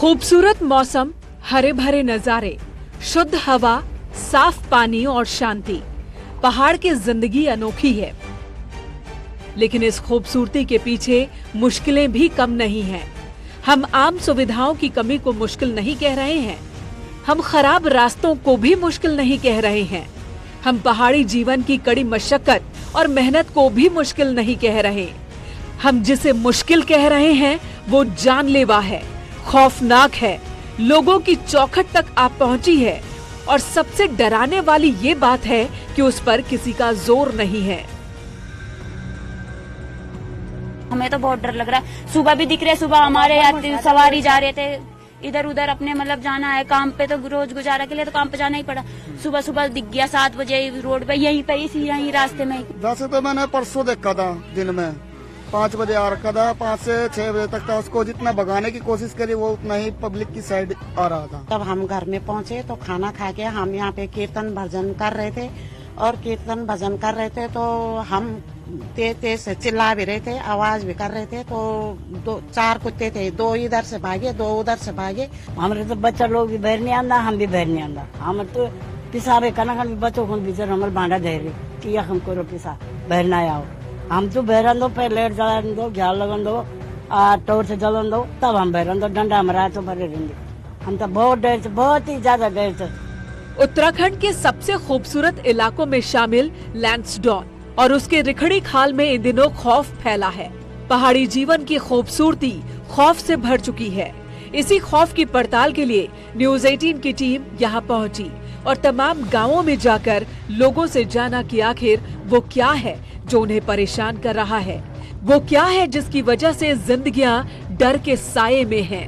खूबसूरत मौसम, हरे भरे नजारे, शुद्ध हवा, साफ पानी और शांति। पहाड़ की जिंदगी अनोखी है, लेकिन इस खूबसूरती के पीछे मुश्किलें भी कम नहीं हैं। हम आम सुविधाओं की कमी को मुश्किल नहीं कह रहे हैं, हम खराब रास्तों को भी मुश्किल नहीं कह रहे हैं, हम पहाड़ी जीवन की कड़ी मशक्कत और मेहनत को भी मुश्किल नहीं कह रहे। हम जिसे मुश्किल कह रहे हैं वो जानलेवा है, खौफनाक है, लोगों की चौखट तक आ पहुंची है और सबसे डराने वाली ये बात है कि उस पर किसी का जोर नहीं है। हमें तो बहुत डर लग रहा है। सुबह भी दिख रहे, सुबह हमारे यात्री सवारी जा रहे थे इधर उधर, अपने मतलब जाना है काम पे, तो रोज गुजारा के लिए तो काम पे जाना ही पड़ा। सुबह सुबह दिख गया 7 बजे रोड पे, यहीं पे यहीं रास्ते में। वैसे तो मैंने परसों देखा था, दिन में 5 बजे आ रखा था, 5 से 6 बजे तक था। उसको जितना भगाने की कोशिश करी वो उतना ही पब्लिक की साइड आ रहा था। तब हम घर में पहुंचे तो खाना खा के हम यहाँ पे कीर्तन भजन कर रहे थे, और कीर्तन भजन कर रहे थे तो हम तेज तेज से चिल्ला भी रहे थे, आवाज भी कर रहे थे। तो 4 कुत्ते थे, 2 इधर से भागे, 2 उधर से भागे। हमारे तो बच्चा लोग भी बहर नहीं आंदा, हम भी बहर नहीं आंदा। हम तो पिसाबे कना हम बच्चों को बिचर हमारे बांधा दे रहे कि हम करो पिसा बहर ना आओ। हम तो बहरन दो, पहले लेट जलन दो, झाल लगन दो, टोर से जलन दो, तब हम बहरन दो। डंडा हमारा तो भरे रहेंगे। हम तो बहुत देर से, बहुत ही ज्यादा देर से। उत्तराखंड के सबसे खूबसूरत इलाकों में शामिल लैंसडौन और उसके रिखड़ी खाल में इन दिनों खौफ फैला है। पहाड़ी जीवन की खूबसूरती खौफ से भर चुकी है। इसी खौफ की पड़ताल के लिए न्यूज़ 18 की टीम यहाँ पहुंची और तमाम गांवों में जाकर लोगों से जाना कि आखिर वो क्या है जो उन्हें परेशान कर रहा है, वो क्या है जिसकी वजह से जिंदगियां डर के साये में हैं।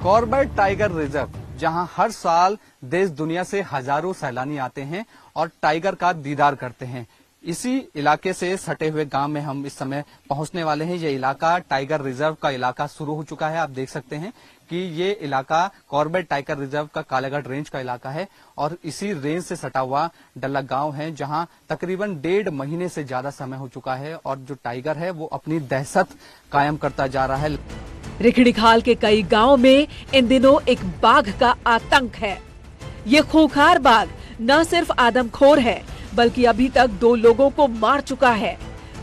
कॉर्बेट टाइगर रिजर्व, जहां हर साल देश दुनिया से हजारों सैलानी आते हैं और टाइगर का दीदार करते हैं। इसी इलाके से सटे हुए गांव में हम इस समय पहुंचने वाले हैं। ये इलाका टाइगर रिजर्व का इलाका शुरू हो चुका है। आप देख सकते हैं कि ये इलाका कॉर्बेट टाइगर रिजर्व का कालागढ़ रेंज का इलाका है और इसी रेंज से सटा हुआ डल्ला गांव है, जहां तकरीबन 1.5 महीने से ज्यादा समय हो चुका है और जो टाइगर है वो अपनी दहशत कायम करता जा रहा है। रिखड़ी खाल के कई गांवों में इन दिनों एक बाघ का आतंक है। ये खूंखार बाघ न सिर्फ आदमखोर है, बल्कि अभी तक 2 लोगों को मार चुका है।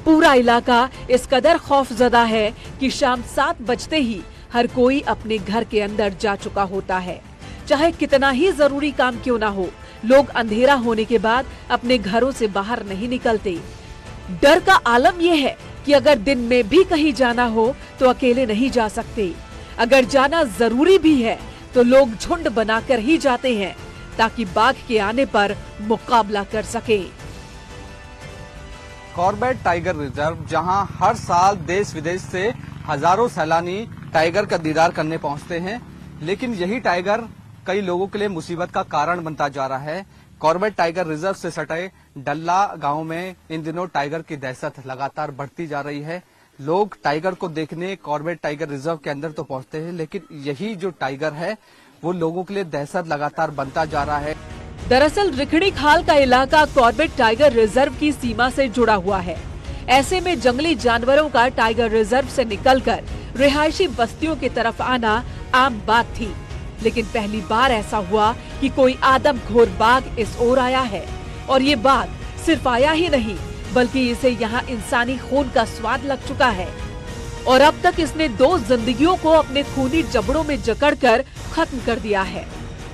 पूरा इलाका इस कदर खौफजदा है कि शाम 7 बजते ही हर कोई अपने घर के अंदर जा चुका होता है। चाहे कितना ही जरूरी काम क्यों ना हो, लोग अंधेरा होने के बाद अपने घरों से बाहर नहीं निकलते। डर का आलम यह है कि अगर दिन में भी कहीं जाना हो तो अकेले नहीं जा सकते। अगर जाना जरूरी भी है तो लोग झुंड बनाकर ही जाते हैं ताकि बाघ के आने पर मुकाबला कर सके। कॉर्बेट टाइगर रिजर्व, जहां हर साल देश विदेश से हजारों सैलानी टाइगर का दीदार करने पहुंचते हैं, लेकिन यही टाइगर कई लोगों के लिए मुसीबत का कारण बनता जा रहा है। कॉर्बेट टाइगर रिजर्व से सटे डल्ला गांव में इन दिनों टाइगर की दहशत लगातार बढ़ती जा रही है। लोग टाइगर को देखने कॉर्बेट टाइगर रिजर्व के अंदर तो पहुंचते हैं, लेकिन यही जो टाइगर है वो लोगों के लिए दहशत लगातार बनता जा रहा है। दरअसल रिखड़ी खाल का इलाका कॉर्बेट टाइगर रिजर्व की सीमा से जुड़ा हुआ है। ऐसे में जंगली जानवरों का टाइगर रिजर्व से निकलकर रिहायशी बस्तियों की तरफ आना आम बात थी, लेकिन पहली बार ऐसा हुआ कि कोई आदमखोर बाघ इस ओर आया है। और ये बाघ सिर्फ आया ही नहीं, बल्कि इसे यहाँ इंसानी खून का स्वाद लग चुका है और अब तक इसने 2 जिंदगियों को अपने खूनी जबड़ों में जकड़कर खत्म कर दिया है।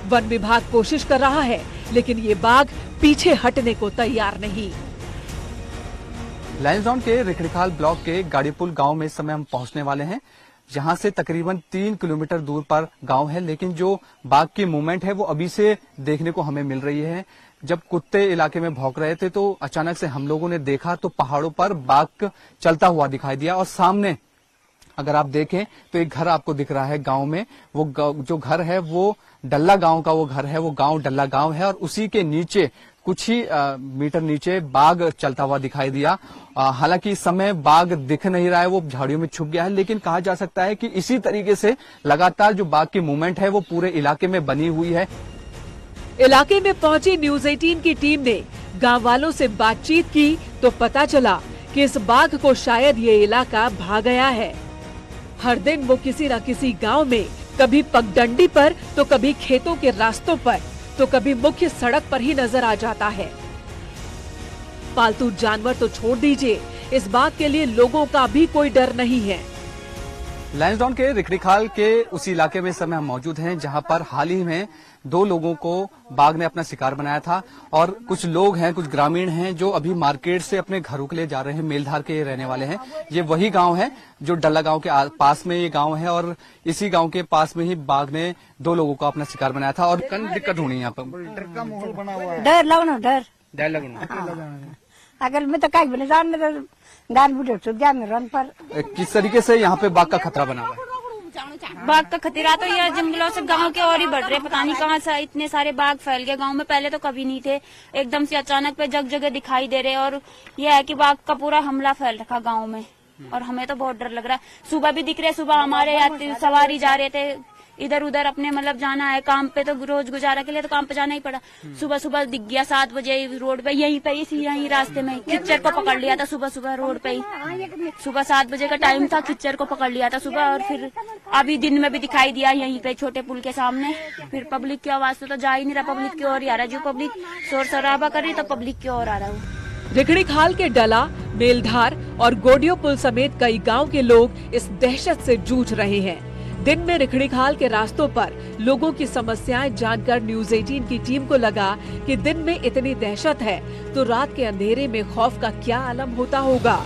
वन विभाग कोशिश कर रहा है, लेकिन ये बाघ पीछे हटने को तैयार नहीं। लैंसडौन के रिखड़ीखाल ब्लॉक के गाड़ीपुल गांव में इस समय हम पहुंचने वाले हैं, जहां से तकरीबन 3 किलोमीटर दूर पर गांव है, लेकिन जो बाघ की मूवमेंट है वो अभी से देखने को हमें मिल रही है। जब कुत्ते इलाके में भौंक रहे थे तो अचानक से हम लोगों ने देखा तो पहाड़ों पर बाघ चलता हुआ दिखाई दिया और सामने अगर आप देखें तो एक घर आपको दिख रहा है गांव में। वो जो घर है वो डल्ला गांव का वो घर है, वो गांव डल्ला गांव है और उसी के नीचे कुछ ही मीटर नीचे बाघ चलता हुआ दिखाई दिया। हालांकि इस समय बाघ दिख नहीं रहा है, वो झाड़ियों में छुप गया है, लेकिन कहा जा सकता है कि इसी तरीके से लगातार जो बाघ की मूवमेंट है वो पूरे इलाके में बनी हुई है। इलाके में पहुंची न्यूज़ 18 की टीम ने गांव वालों से बातचीत की तो पता चला कि इस बाघ को शायद ये इलाका भा गया है। हर दिन वो किसी न किसी गांव में, कभी पगडंडी पर तो कभी खेतों के रास्तों पर तो कभी मुख्य सड़क पर ही नजर आ जाता है। पालतू जानवर तो छोड़ दीजिए, इस बात के लिए लोगों का भी कोई डर नहीं है। लैंसडाउन के रिखड़ीखाल के उसी इलाके में इस समय हम मौजूद हैं जहां पर हाल ही में 2 लोगों को बाघ ने अपना शिकार बनाया था और कुछ लोग हैं, कुछ ग्रामीण हैं जो अभी मार्केट से अपने घरों के लिए जा रहे हैं। मेलधार के रहने वाले हैं। ये वही गांव है जो डल्ला गांव के पास में ये गांव है और इसी गांव के पास में ही बाघ ने 2 लोगों को अपना शिकार बनाया था और कल दिक्कत होनी है यहाँ पर। डर का माहौल बना हुआ है। डर लगना, डर लगना। अगर मैं तो कहीं बने जान में तो गान बुढ़े चुप जा में रन पर। किस तरीके से यहाँ पे बाघ का खतरा बना हुआ है? बाघ का खतरा तो यह जंगलों से गांव के और ही बढ़ रहे, पता नहीं कहाँ से इतने सारे बाघ फैल गए गांव में। पहले तो कभी नहीं थे, एकदम से अचानक पे जग जगह दिखाई दे रहे। और यह है कि बाघ का पूरा हमला फैल रखा गांव में और हमें तो बहुत डर लग रहा है। सुबह भी दिख रहे, सुबह हमारे सवारी जा रहे थे इधर उधर, अपने मतलब जाना है काम पे, तो रोज गुजारा के लिए तो काम पे जाना ही पड़ा। सुबह सुबह दिख गया 7 बजे रोड पे, यहीं पे यहीं रास्ते में खिच्चर को पकड़ लिया था। सुबह सुबह रोड पे ही, सुबह 7 बजे का टाइम था, खिच्चर को पकड़ लिया था सुबह। और फिर अभी दिन में भी दिखाई दिया यहीं पे छोटे पुल के सामने। फिर पब्लिक की आवाज तो जा ही नहीं रहा, पब्लिक की ओर ही आ रहा। जो पब्लिक शोर शराबा कर रही तो पब्लिक की ओर आ रहा है। रिखड़ीखाल के डला, मेलधार और गोडियो पुल समेत कई गांव के लोग इस दहशत से जूझ रहे हैं। दिन में रिखड़ीखाल के रास्तों पर लोगों की समस्याएं जानकर न्यूज 18 की टीम को लगा कि दिन में इतनी दहशत है तो रात के अंधेरे में खौफ का क्या आलम होता होगा।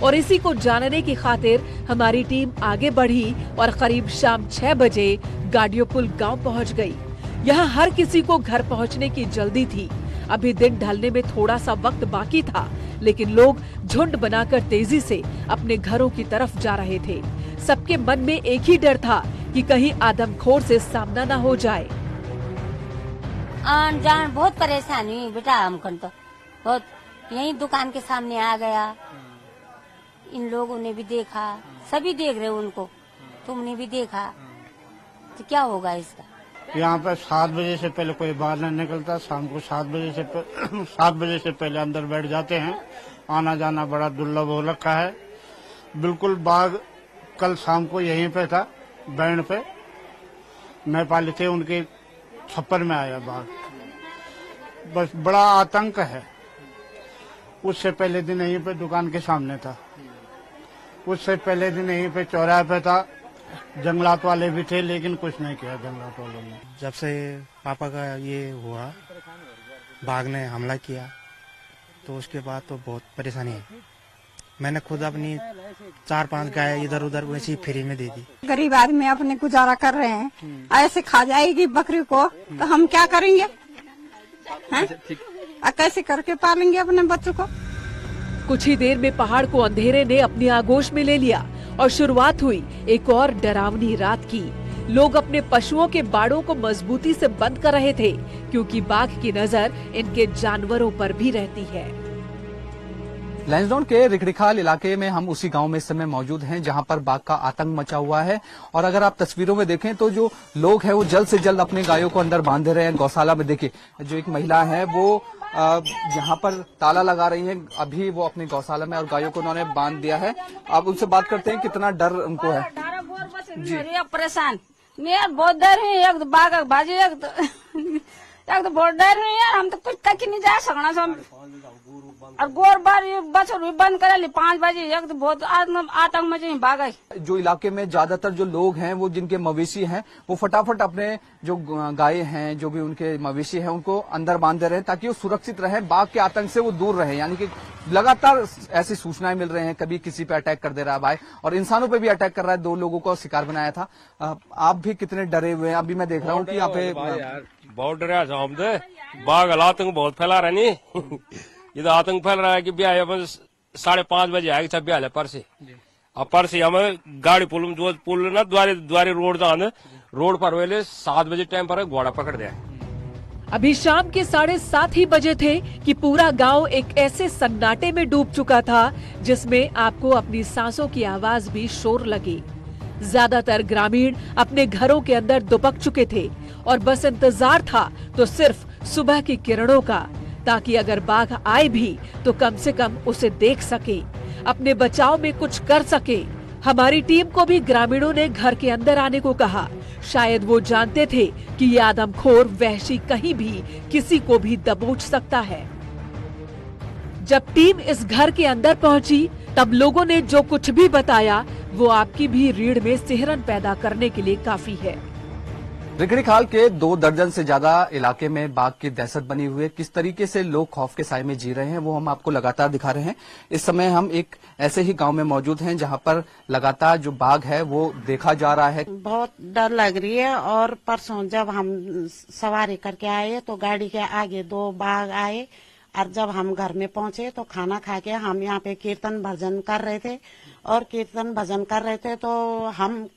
और इसी को जानने की खातिर हमारी टीम आगे बढ़ी और करीब शाम 6 बजे गाडियो पुल गांव पहुंच गई। यहाँ हर किसी को घर पहुंचने की जल्दी थी। अभी दिन ढलने में थोड़ा सा वक्त बाकी था, लेकिन लोग झुंड बनाकर तेजी से अपने घरों की तरफ जा रहे थे। सबके मन में एक ही डर था कि कहीं आदमखोर से सामना न हो जाए। आन जान बहुत परेशानी हुई बेटा, हमको तो बहुत। यही दुकान के सामने आ गया, इन लोगों ने भी देखा, सभी देख रहे उनको, तुमने भी देखा, तो क्या होगा इसका। यहाँ पे 7 बजे से पहले कोई बाहर नहीं निकलता। शाम को 7 बजे से पहले अंदर बैठ जाते हैं। आना जाना बड़ा दुर्लभ हो रखा है। बिल्कुल बाघ कल शाम को यहीं पे था, बैंड पे नेपाली थे, उनके छप्पर में आया बाघ। बस बड़ा आतंक है। उससे पहले दिन यहीं पे दुकान के सामने था, उससे पहले दिन यहीं पे चौराहे पे था। जंगलात वाले भी थे लेकिन कुछ नहीं किया जंगलात वालों ने। जब से पापा का ये हुआ, बाघ ने हमला किया, तो उसके बाद तो बहुत परेशानी है। मैंने खुद अपनी 4-5 गाय इधर उधर वैसी फ्री में दे दी। गरीब आदमी अपने गुजारा कर रहे हैं, ऐसे खा जाएगी बकरी को तो हम क्या करेंगे? कैसे करके पालेंगे अपने बच्चों को? कुछ ही देर में पहाड़ को अंधेरे ने अपनी आगोश में ले लिया और शुरुआत हुई एक और डरावनी रात की। लोग अपने पशुओं के बाड़ों को मजबूती से बंद कर रहे थे क्योंकि बाघ की नजर इनके जानवरों पर भी रहती है। लैंसडाउन के रिखड़ीखाल इलाके में हम उसी गांव में इस समय मौजूद हैं जहां पर बाघ का आतंक मचा हुआ है। और अगर आप तस्वीरों में देखें तो जो लोग हैं वो जल्द से जल्द अपने गायों को अंदर बांध दे रहे हैं। गौशाला में देखिए, जो एक महिला है वो यहाँ पर ताला लगा रही है। अभी वो अपनी गौशाला में और गायों को उन्होंने बांध दिया है। आप उनसे बात करते हैं, कितना डर उनको है? जी परेशान मैं बहुत डर है। एक तो बाघ भाजी, एक तो बहुत डर है यार। हम तो कुछ तक ही नहीं जा सकना सब। और गोर बार बस बंद करा ली 5 बजे। एक तो बहुत आतंक मचे बाघ। जो इलाके में ज्यादातर जो लोग हैं वो जिनके मवेशी हैं वो फटाफट अपने जो गाय हैं, जो भी उनके मवेशी हैं, उनको अंदर बांध दे रहे हैं ताकि वो सुरक्षित रहे, बाघ के आतंक से वो दूर रहे। यानी कि लगातार ऐसी सूचनाएं मिल रहे हैं, कभी किसी पे अटैक कर दे रहा है भाई और इंसानों पे भी अटैक कर रहा है। 2 लोगों को शिकार बनाया था। आप भी कितने डरे हुए हैं? अभी मैं देख रहा हूँ कि यहाँ पे बहुत डरे हम तो। बाघ आतंक बहुत फैला रहा नहीं इधर आतंक फैल रहा है कि ब्याह 5:30 बजे आएगी सब ब्याह परसे। अब परसे हमें गाड़ी पुल ना द्वारे रोड जान रोड पर वेले 7 बजे टाइम पर घोड़ा पकड़ दिया। अभी शाम के 7:30 ही बजे थे कि पूरा गांव एक ऐसे सन्नाटे में डूब चुका था जिसमें आपको अपनी सांसों की आवाज भी शोर लगी। ज्यादातर ग्रामीण अपने घरों के अंदर दुबक चुके थे और बस इंतजार था तो सिर्फ सुबह की किरणों का, ताकि अगर बाघ आए भी तो कम से कम उसे देख सके, अपने बचाव में कुछ कर सके। हमारी टीम को भी ग्रामीणों ने घर के अंदर आने को कहा। शायद वो जानते थे कि ये आदमखोर वहशी कहीं भी किसी को भी दबोच सकता है। जब टीम इस घर के अंदर पहुंची तब लोगों ने जो कुछ भी बताया वो आपकी भी रीढ़ में सिहरन पैदा करने के लिए काफी है। रिखड़ी खाल के 2 दर्जन से ज्यादा इलाके में बाघ की दहशत बनी हुई है। किस तरीके से लोग खौफ के साए में जी रहे हैं वो हम आपको लगातार दिखा रहे हैं। इस समय हम एक ऐसे ही गांव में मौजूद हैं जहां पर लगातार जो बाघ है वो देखा जा रहा है। बहुत डर लग रही है। और परसों जब हम सवारी करके आए तो गाड़ी के आगे 2 बाघ आए और जब हम घर में पहुंचे तो खाना खा के हम यहाँ पे कीर्तन भजन कर रहे थे और कीर्तन भजन कर रहे थे तो हम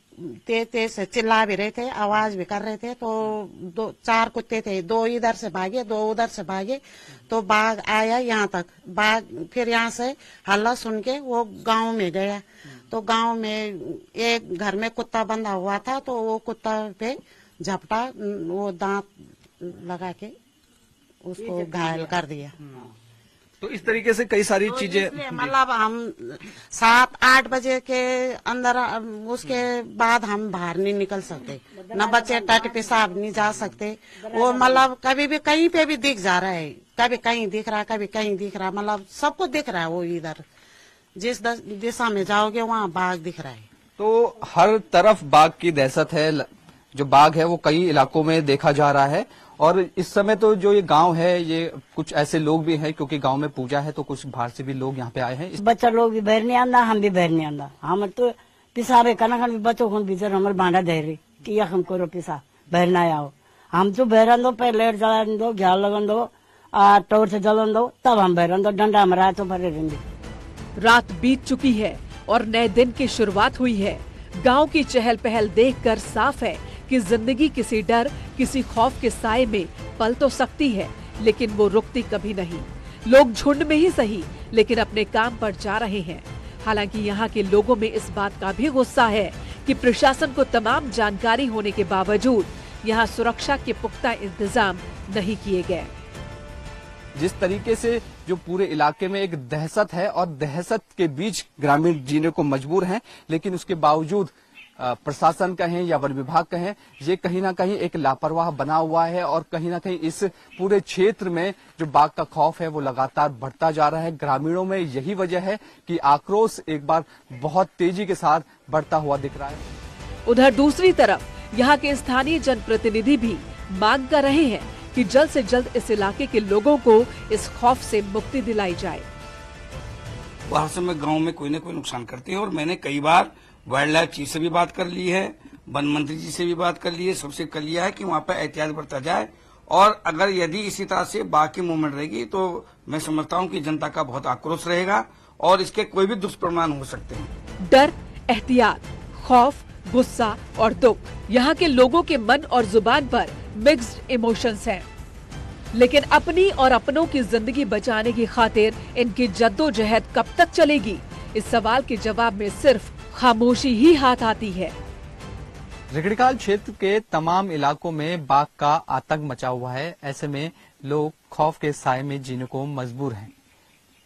तेज तेज से चिल्ला भी रहे थे, आवाज भी कर रहे थे। तो 4 कुत्ते थे, 2 इधर से भागे 2 उधर से भागे तो बाघ आया यहाँ तक। बाघ फिर यहाँ से हल्ला सुन के वो गांव में गया। तो गांव में एक घर में कुत्ता बंधा हुआ था तो वो कुत्ता पे झपटा, वो दांत लगा के उसको घायल कर दिया। तो इस तरीके से कई सारी चीजें, मतलब हम 7-8 बजे के अंदर उसके बाद हम बाहर नहीं निकल सकते, न बच्चे टट पेशाब नहीं जा सकते। वो मतलब कभी भी कहीं पे भी दिख जा रहा है, कभी कहीं दिख रहा है, कभी कहीं दिख रहा है, मतलब सबको दिख रहा है। वो इधर जिस दिशा में जाओगे वहाँ बाघ दिख रहा है। तो हर तरफ बाघ की दहशत है। जो बाघ है वो कई इलाकों में देखा जा रहा है। और इस समय तो जो ये गांव है ये कुछ ऐसे लोग भी हैं क्योंकि गांव में पूजा है तो कुछ बाहर से भी लोग यहाँ पे आए हैं। बच्चा लोग भी बहर नहीं आंदा, हम भी बहर नहीं आंदा। हम तो पिसाबे कना खन बच्चों को बिचर हमारे बांधा दे रही कि हम करो पिसा बहर ना आओ। हम तो बहरन दो, पहले लेट जलन दो, घ्याल लगन दो, टोर से जलन दो, तब हम बहरन दो। डंडा हमारा तो भरे रहेंगे। रात बीत चुकी है और नए दिन की शुरुआत हुई है। गांव की चहल पहल देखकर साफ है कि जिंदगी किसी डर, किसी खौफ के साए में पल तो सकती है लेकिन वो रुकती कभी नहीं। लोग झुंड में ही सही लेकिन अपने काम पर जा रहे हैं। हालांकि यहाँ के लोगों में इस बात का भी गुस्सा है कि प्रशासन को तमाम जानकारी होने के बावजूद यहाँ सुरक्षा के पुख्ता इंतजाम नहीं किए गए। जिस तरीके से जो पूरे इलाके में एक दहशत है और दहशत के बीच ग्रामीण जीने को मजबूर हैं, लेकिन उसके बावजूद प्रशासन कहें या वन विभाग कहें, ये कहीं ना कहीं एक लापरवाह बना हुआ है और कहीं ना कहीं इस पूरे क्षेत्र में जो बाघ का खौफ है वो लगातार बढ़ता जा रहा है। ग्रामीणों में यही वजह है कि आक्रोश एक बार बहुत तेजी के साथ बढ़ता हुआ दिख रहा है। उधर दूसरी तरफ यहाँ के स्थानीय जनप्रतिनिधि भी मांग कर रहे हैं कि जल्द से जल्द इस इलाके के लोगों को इस खौफ से मुक्ति दिलाई जाए। बाहर से में गाँव में कोई न कोई नुकसान करते हैं और मैंने कई बार वाइल्ड लाइफ चीफ से भी बात कर ली है, वन मंत्री जी से भी बात कर ली है, सबसे कर लिया है कि वहाँ पर एहतियात बरता जाए। और अगर यदि इसी तरह से बाघ की मूवमेंट रहेगी तो मैं समझता हूँ कि जनता का बहुत आक्रोश रहेगा और इसके कोई भी दुष्परिणाम हो सकते हैं। डर, एहतियात, खौफ, गुस्सा और दुख, यहाँ के लोगों के मन और जुबान पर मिक्स्ड इमोशंस हैं। लेकिन अपनी और अपनों की जिंदगी बचाने की खातिर इनकी जद्दोजहद कब तक चलेगी? इस सवाल के जवाब में सिर्फ खामोशी ही हाथ आती है। रिखड़ी खाल क्षेत्र के तमाम इलाकों में बाघ का आतंक मचा हुआ है। ऐसे में लोग खौफ के साए में जीने को मजबूर हैं।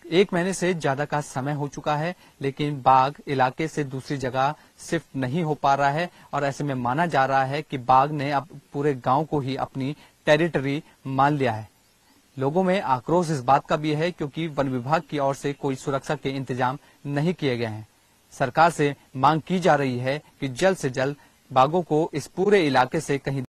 1 महीने से ज्यादा का समय हो चुका है लेकिन बाघ इलाके से दूसरी जगह शिफ्ट नहीं हो पा रहा है और ऐसे में माना जा रहा है कि बाघ ने अब पूरे गांव को ही अपनी टेरिटरी मान लिया है। लोगों में आक्रोश इस बात का भी है क्योंकि वन विभाग की ओर से कोई सुरक्षा के इंतजाम नहीं किए गए हैं। सरकार से मांग की जा रही है कि जल्द से जल्द बाघों को इस पूरे इलाके से कहीं